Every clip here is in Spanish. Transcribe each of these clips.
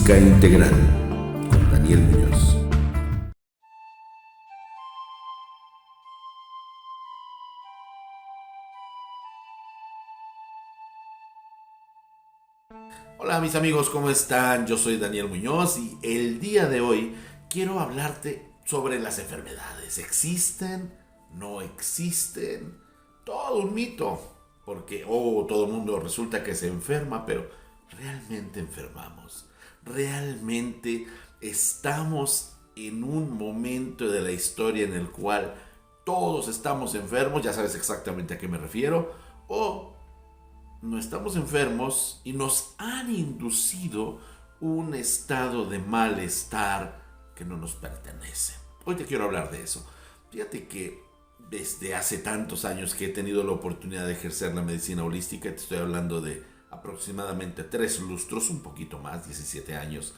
Holística Integral con Daniel Muñoz. Hola mis amigos, ¿cómo están? Yo soy Daniel Muñoz y el día de hoy quiero hablarte sobre las enfermedades. ¿Existen? ¿No existen? Todo un mito. Porque, todo el mundo resulta que se enferma, pero ¿realmente enfermamos? ¿Realmente estamos en un momento de la historia en el cual todos estamos enfermos? Ya sabes exactamente a qué me refiero. ¿O no estamos enfermos y nos han inducido un estado de malestar que no nos pertenece? Hoy te quiero hablar de eso. Fíjate que desde hace tantos años que he tenido la oportunidad de ejercer la medicina holística, te estoy hablando de aproximadamente 3 lustros, un poquito más, 17 años,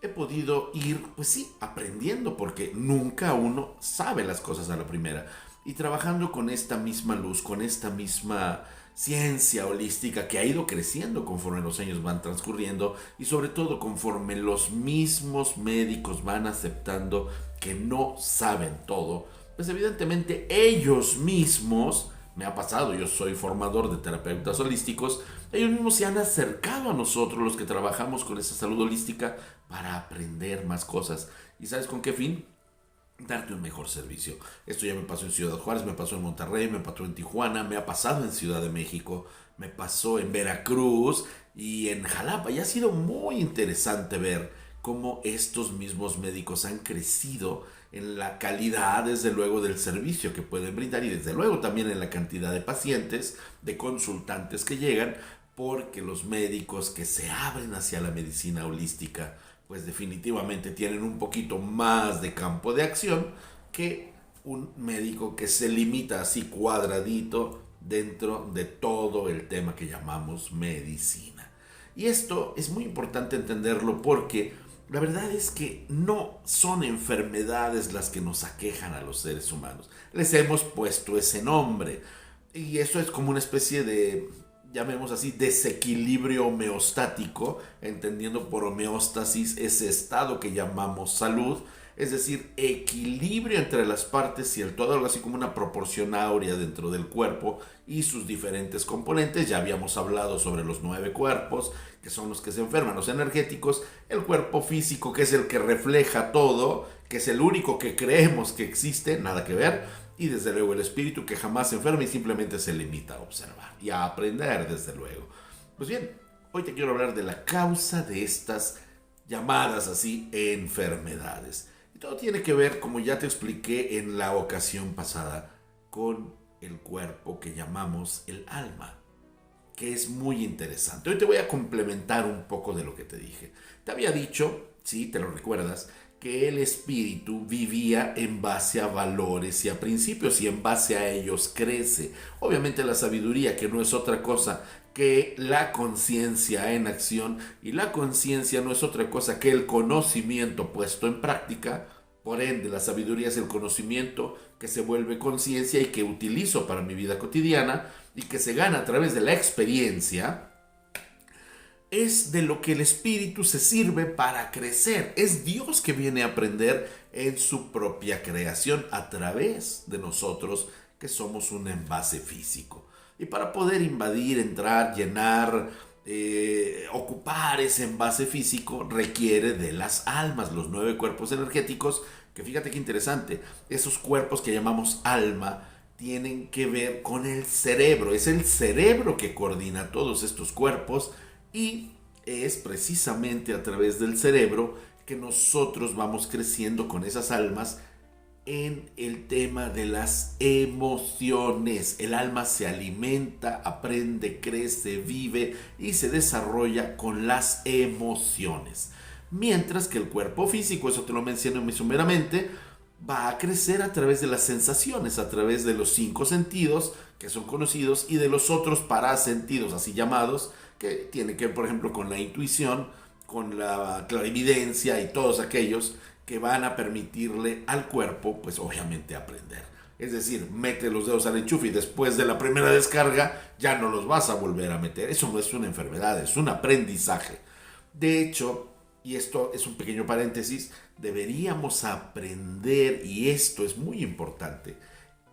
he podido ir, pues sí, aprendiendo, porque nunca uno sabe las cosas a la primera. Y trabajando con esta misma luz, con esta misma ciencia holística que ha ido creciendo conforme los años van transcurriendo y sobre todo conforme los mismos médicos van aceptando que no saben todo, pues evidentemente ellos mismos, me ha pasado, yo soy formador de terapeutas holísticos, ellos mismos se han acercado a nosotros los que trabajamos con esa salud holística para aprender más cosas. ¿Y sabes con qué fin? Darte un mejor servicio. Esto ya me pasó en Ciudad Juárez, me pasó en Monterrey, me pasó en Tijuana, me ha pasado en Ciudad de México, me pasó en Veracruz y en Jalapa. Y ha sido muy interesante ver cómo estos mismos médicos han crecido en la calidad, desde luego, del servicio que pueden brindar y desde luego también en la cantidad de pacientes, de consultantes que llegan, porque los médicos que se abren hacia la medicina holística pues definitivamente tienen un poquito más de campo de acción que un médico que se limita así cuadradito dentro de todo el tema que llamamos medicina. Y esto es muy importante entenderlo porque la verdad es que no son enfermedades las que nos aquejan a los seres humanos. Les hemos puesto ese nombre. Y eso es como una especie de, llamemos así, desequilibrio homeostático, entendiendo por homeostasis ese estado que llamamos salud, es decir, equilibrio entre las partes y el todo, algo así como una proporción áurea dentro del cuerpo y sus diferentes componentes. Ya habíamos hablado sobre los 9 cuerpos, que son los que se enferman, los energéticos, el cuerpo físico, que es el que refleja todo, que es el único que creemos que existe, nada que ver, y desde luego el espíritu, que jamás se enferma y simplemente se limita a observar y a aprender, desde luego. Pues bien, hoy te quiero hablar de la causa de estas llamadas así enfermedades. Y todo tiene que ver, como ya te expliqué en la ocasión pasada, con el cuerpo que llamamos el alma, que es muy interesante. Hoy te voy a complementar un poco de lo que te dije. Te había dicho, sí, te lo recuerdas, que el espíritu vivía en base a valores y a principios y en base a ellos crece. Obviamente la sabiduría, que no es otra cosa que la conciencia en acción, y la conciencia no es otra cosa que el conocimiento puesto en práctica. Por ende, la sabiduría es el conocimiento que se vuelve conciencia y que utilizo para mi vida cotidiana y que se gana a través de la experiencia. Es de lo que el espíritu se sirve para crecer. Es Dios que viene a aprender en su propia creación a través de nosotros, que somos un envase físico. Y para poder invadir, entrar, llenar, ocupar ese envase físico, requiere de las almas, los 9 cuerpos energéticos, que fíjate qué interesante, esos cuerpos que llamamos alma tienen que ver con el cerebro. Es el cerebro que coordina todos estos cuerpos y es precisamente a través del cerebro que nosotros vamos creciendo con esas almas en el tema de las emociones. El alma se alimenta, aprende, crece, vive y se desarrolla con las emociones. Mientras que el cuerpo físico, eso te lo menciono muy sumeramente, va a crecer a través de las sensaciones, a través de los 5 sentidos que son conocidos y de los otros parasentidos, así llamados, que tiene que ver, por ejemplo, con la intuición, con la clarividencia y todos aquellos que van a permitirle al cuerpo, pues obviamente, aprender. Es decir, mete los dedos al enchufe y después de la primera descarga ya no los vas a volver a meter. Eso no es una enfermedad, es un aprendizaje. De hecho, y esto es un pequeño paréntesis, deberíamos aprender, y esto es muy importante,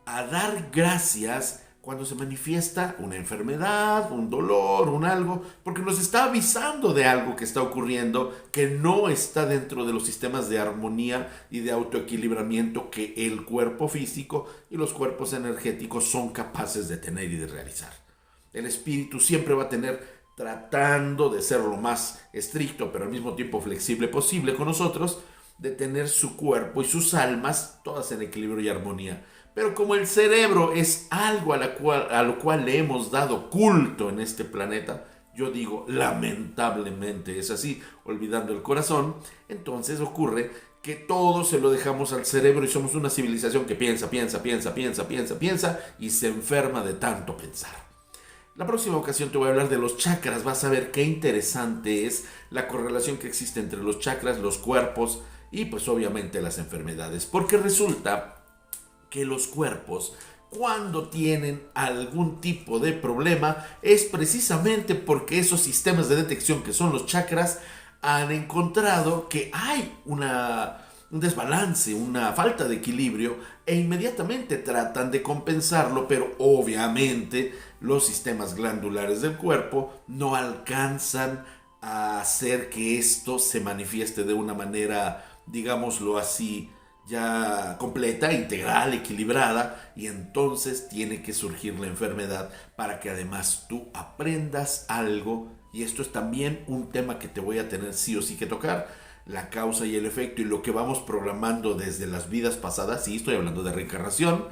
a dar gracias cuando se manifiesta una enfermedad, un dolor, un algo, porque nos está avisando de algo que está ocurriendo que no está dentro de los sistemas de armonía y de autoequilibramiento que el cuerpo físico y los cuerpos energéticos son capaces de tener y de realizar. El espíritu siempre va a tener, tratando de ser lo más estricto pero al mismo tiempo flexible posible con nosotros, de tener su cuerpo y sus almas todas en equilibrio y armonía. Pero como el cerebro es algo a lo cual le hemos dado culto en este planeta, yo digo, lamentablemente es así, olvidando el corazón, entonces ocurre que todo se lo dejamos al cerebro y somos una civilización que piensa y se enferma de tanto pensar. La próxima ocasión te voy a hablar de los chakras, vas a ver qué interesante es la correlación que existe entre los chakras, los cuerpos y pues obviamente las enfermedades, porque resulta que los cuerpos, cuando tienen algún tipo de problema, es precisamente porque esos sistemas de detección que son los chakras han encontrado que hay un desbalance, una falta de equilibrio e inmediatamente tratan de compensarlo, pero obviamente los sistemas glandulares del cuerpo no alcanzan a hacer que esto se manifieste de una manera, digámoslo así, ya completa, integral, equilibrada, y entonces tiene que surgir la enfermedad para que además tú aprendas algo, y esto es también un tema que te voy a tener sí o sí que tocar, la causa y el efecto y lo que vamos programando desde las vidas pasadas, sí, estoy hablando de reencarnación,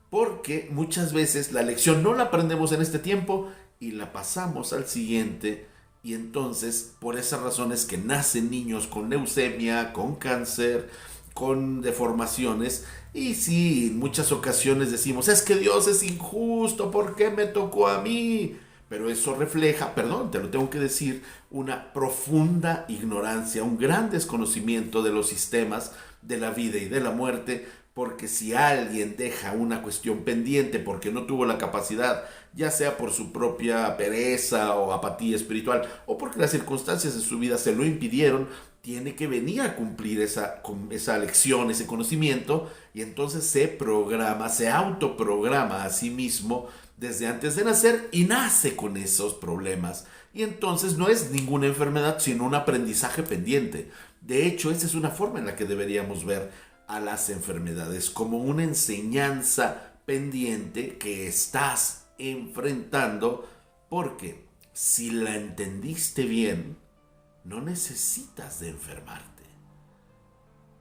porque muchas veces la lección no la aprendemos en este tiempo y la pasamos al siguiente, y entonces por esas razones que nacen niños con leucemia, con cáncer, con deformaciones, y sí, en muchas ocasiones decimos, es que Dios es injusto, ¿por qué me tocó a mí? Pero eso refleja, perdón, te lo tengo que decir, una profunda ignorancia, un gran desconocimiento de los sistemas de la vida y de la muerte, porque si alguien deja una cuestión pendiente porque no tuvo la capacidad, ya sea por su propia pereza o apatía espiritual, o porque las circunstancias de su vida se lo impidieron, tiene que venir a cumplir esa lección, ese conocimiento, y entonces se programa, se autoprograma a sí mismo desde antes de nacer y nace con esos problemas. Y entonces no es ninguna enfermedad, sino un aprendizaje pendiente. De hecho, esa es una forma en la que deberíamos ver a las enfermedades, como una enseñanza pendiente que estás enfrentando, porque si la entendiste bien, no necesitas de enfermarte.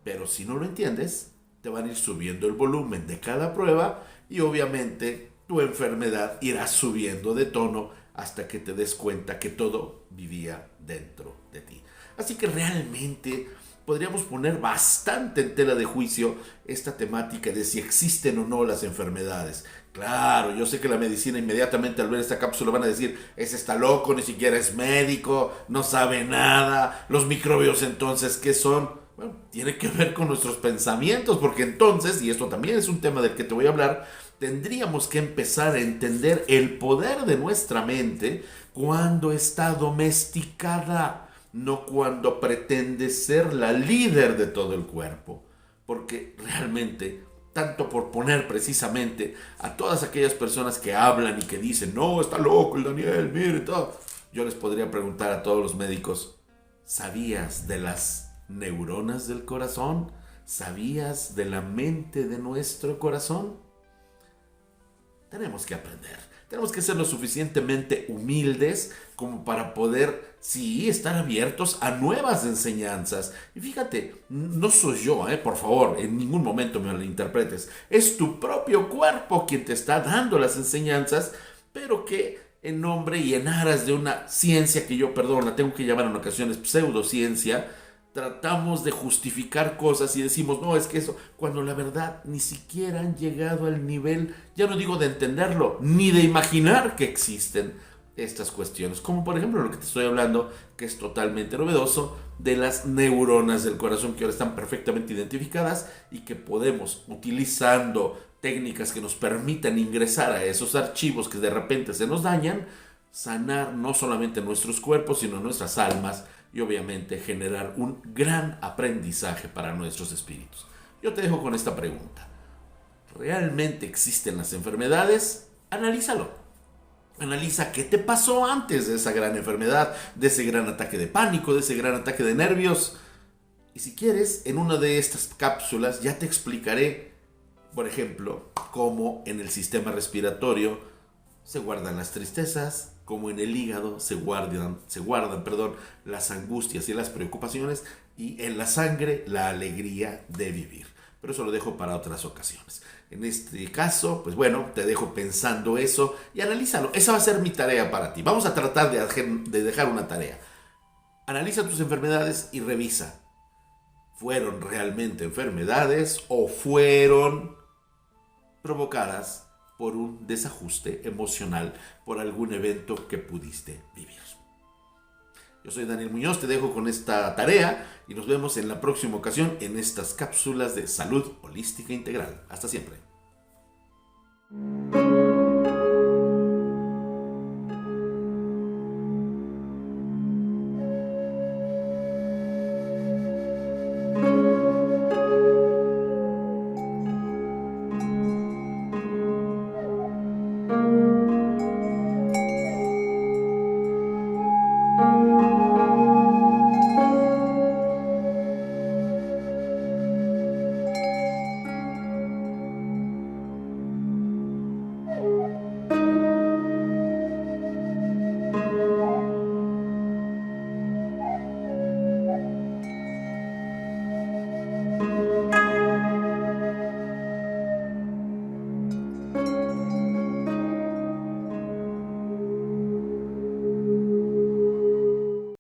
Pero si no lo entiendes, te van a ir subiendo el volumen de cada prueba y obviamente tu enfermedad irá subiendo de tono hasta que te des cuenta que todo vivía dentro de ti. Así que realmente podríamos poner bastante en tela de juicio esta temática de si existen o no las enfermedades. Claro, yo sé que la medicina inmediatamente al ver esta cápsula van a decir, ese está loco, ni siquiera es médico, no sabe nada, los microbios entonces, ¿qué son? Bueno, tiene que ver con nuestros pensamientos, porque entonces, y esto también es un tema del que te voy a hablar, tendríamos que empezar a entender el poder de nuestra mente cuando está domesticada, no cuando pretende ser la líder de todo el cuerpo. Porque realmente, tanto por poner precisamente a todas aquellas personas que hablan y que dicen, no, está loco el Daniel, mire todo, yo les podría preguntar a todos los médicos, ¿sabías de las neuronas del corazón? ¿Sabías de la mente de nuestro corazón? Tenemos que aprender. Tenemos que ser lo suficientemente humildes como para poder, sí, estar abiertos a nuevas enseñanzas. Y fíjate, no soy yo, por favor, en ningún momento me lo interpretes. Es tu propio cuerpo quien te está dando las enseñanzas, pero que en nombre y en aras de una ciencia que yo, perdón, la tengo que llamar en ocasiones pseudociencia, tratamos de justificar cosas y decimos, no, es que eso, cuando la verdad ni siquiera han llegado al nivel, ya no digo de entenderlo, ni de imaginar que existen estas cuestiones. Como por ejemplo lo que te estoy hablando, que es totalmente novedoso, de las neuronas del corazón que ahora están perfectamente identificadas y que podemos, utilizando técnicas que nos permitan ingresar a esos archivos que de repente se nos dañan, sanar no solamente nuestros cuerpos, sino nuestras almas, y obviamente generar un gran aprendizaje para nuestros espíritus. Yo te dejo con esta pregunta. ¿Realmente existen las enfermedades? Analízalo. Analiza qué te pasó antes de esa gran enfermedad, de ese gran ataque de pánico, de ese gran ataque de nervios. Y si quieres, en una de estas cápsulas ya te explicaré, por ejemplo, cómo en el sistema respiratorio se guardan las tristezas, cómo en el hígado se guardan, las angustias y las preocupaciones, y en la sangre la alegría de vivir. Pero eso lo dejo para otras ocasiones. En este caso, pues bueno, te dejo pensando eso y analízalo. Esa va a ser mi tarea para ti. Vamos a tratar de dejar una tarea. Analiza tus enfermedades y revisa. ¿Fueron realmente enfermedades o fueron provocadas por un desajuste emocional, por algún evento que pudiste vivir? Yo soy Daniel Muñoz, te dejo con esta tarea y nos vemos en la próxima ocasión en estas cápsulas de salud holística integral. Hasta siempre.